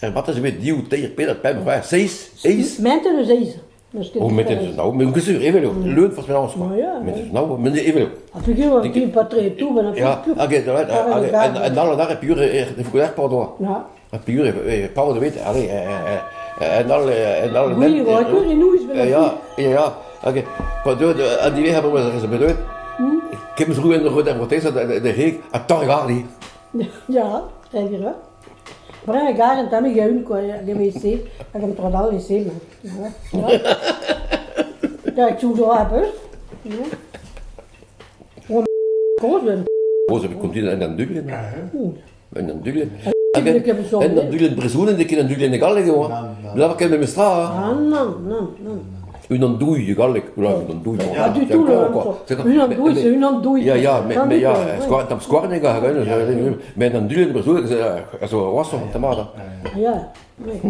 En wat is er met die tegen Peter Pijn, maar 6? Mente dus eens. Oh, met het nou, met een gezuur, even leuk. Leuk voor mij alles. Met het nou, met even leuk. Als ik hier een team patrie toe ben, dan Ja, oké, en alle dagen heb je echt pardon. Ja. Heb je Paul de Wit, allee, en alle Goeie hoor, ik wil niet nooit willen. Ja, oké. En die hebben we eens bedoeld. Ik heb me zo goed in de rode protest dat de heek, en toch gaat niet. Ja, zeg je dat? Maar ik ga en dan met je wc, ik heb toch al wc, maar. Ja, ik zoek zo hebben. Gewoon koos ben. Koos heb ik komt in dan Dublin. En dan Dublin. Ik heb het zo. En dan Dublin Brezoen en ik in Dublin de Gallig gewoon. Dat heb ik met mijn straat. U dan doe je Gallig, hoe lang dan doe je? Ja, doe toe u dan doe je. Ja, dan squarren ik gaan. Met een Dublin Brezoen, zo was toch te maken. Ja, nee.